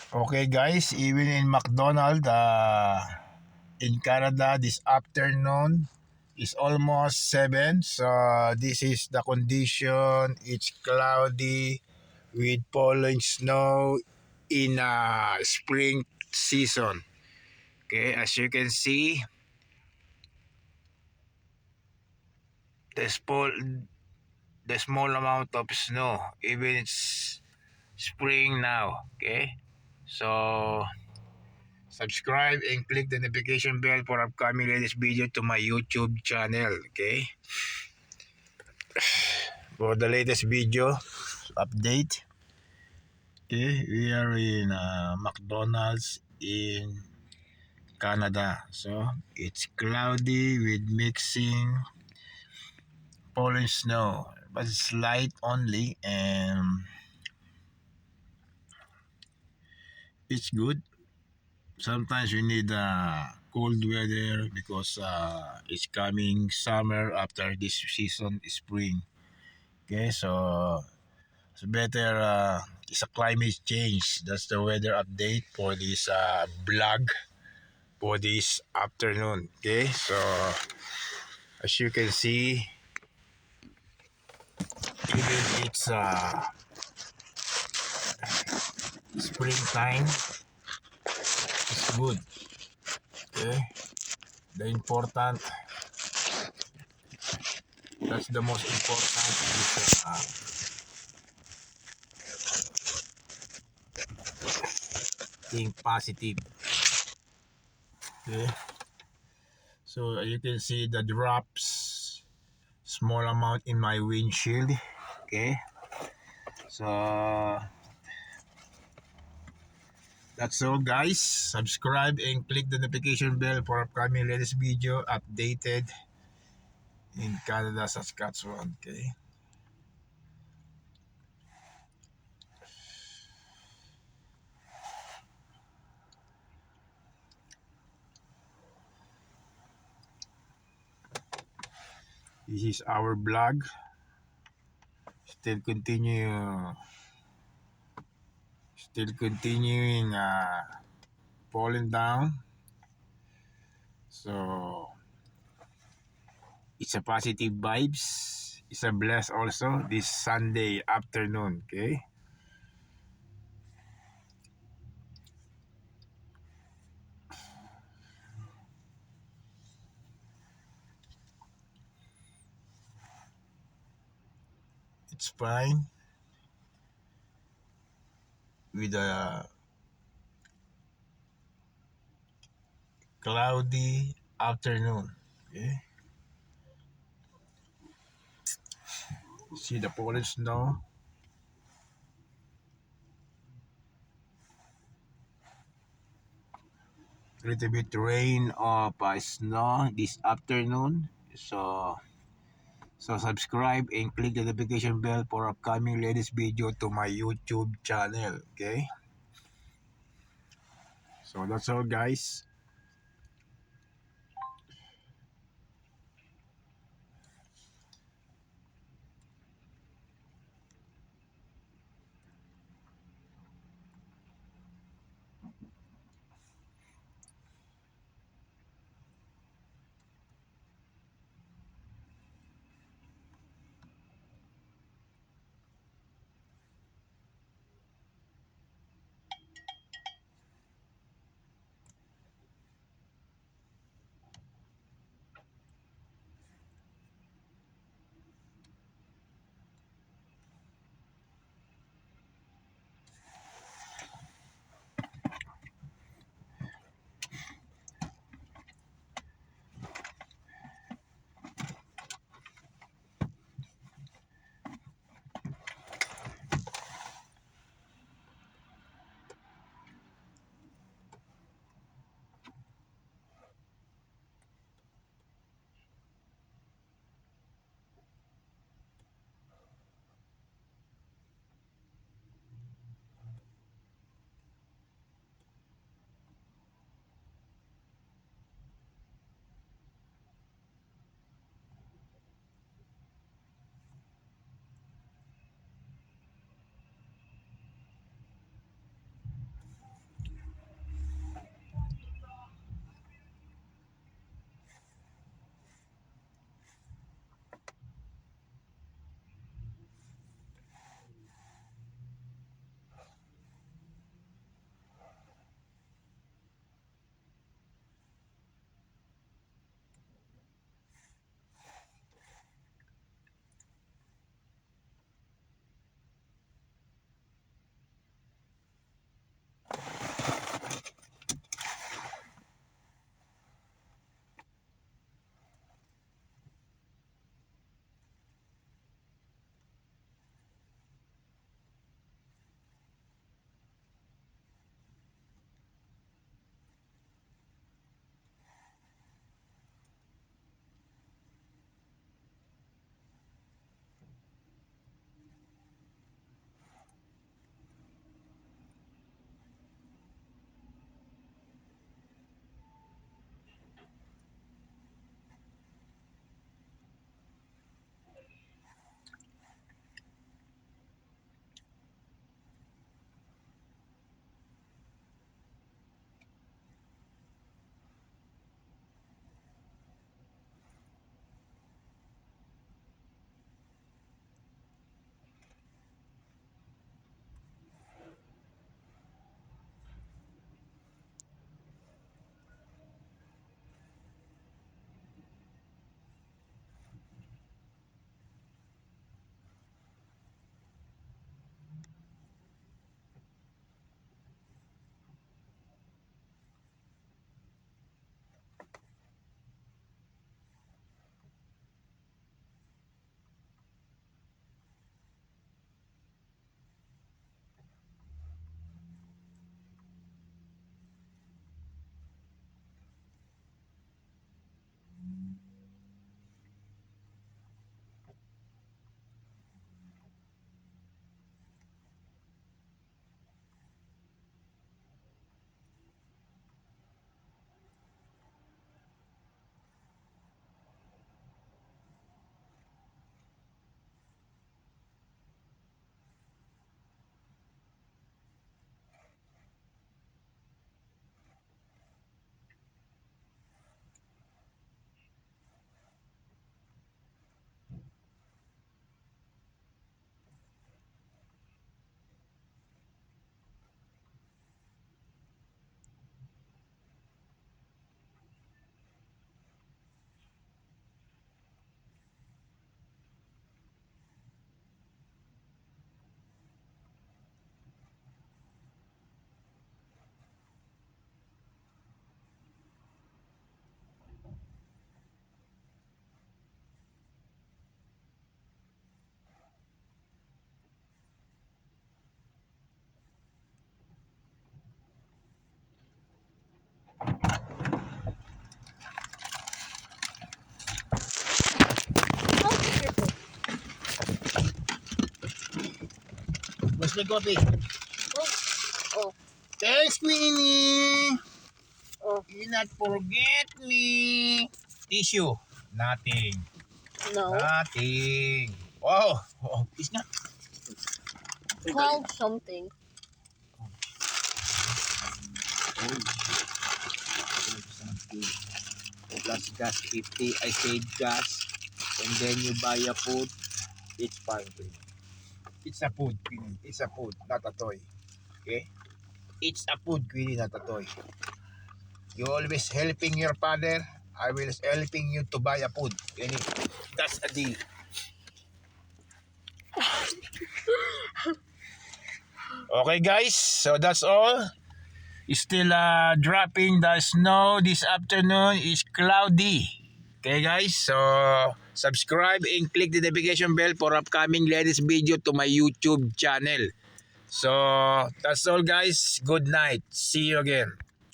Okay guys, even in McDonald's in Canada this afternoon is almost 7. So this is the condition. It's cloudy with falling snow in spring season. Okay, as you can see, the small the small amount of snow, even it's spring now. Okay, so subscribe and click the notification bell for upcoming latest video to my YouTube channel. Okay, for the latest video update. Okay, we are in McDonald's in Canada. So it's cloudy with mixing falling snow, but it's light only, and it's good. Sometimes we need cold weather because it's coming summer after this season is spring. Okay, so it's better. It's a climate change. That's the weather update for this vlog for this afternoon. Okay, so as you can see, even it's springtime, it's good. Okay, the important, that's the most important is think positive. Okay, so you can see the drops, small amount in my windshield. Okay, so that's all guys. Subscribe and click the notification bell for upcoming latest video updated in Canada, Saskatchewan. Okay. This is our vlog. Still continue, still continuing falling down. So it's a positive vibes. It's a bless also this Sunday afternoon. Okay. It's fine with a cloudy afternoon. Okay. See the falling snow. Little bit rain or snow this afternoon. So subscribe and click the notification bell for upcoming latest video to my YouTube channel. Okay. So that's all guys. my coffee. Oh. Thanks, Queenie. Oh. You not forget me. Tissue. Nothing. No. Nothing. Wow. Oh, it's not. Call something. Plus gas 50. I paid gas. And then you buy a food. It's fine. It's a food, Queenie. It's a food, not a toy. Okay? It's a food, Queenie, not a toy. You always helping your father. I will helping you to buy a food. Queenie. That's a deal. Okay, guys. So that's all. It's still dropping the snow this afternoon. It's cloudy. Okay, guys. So subscribe and click the notification bell for upcoming latest video to my YouTube channel. So that's all, guys. Good night. See you again.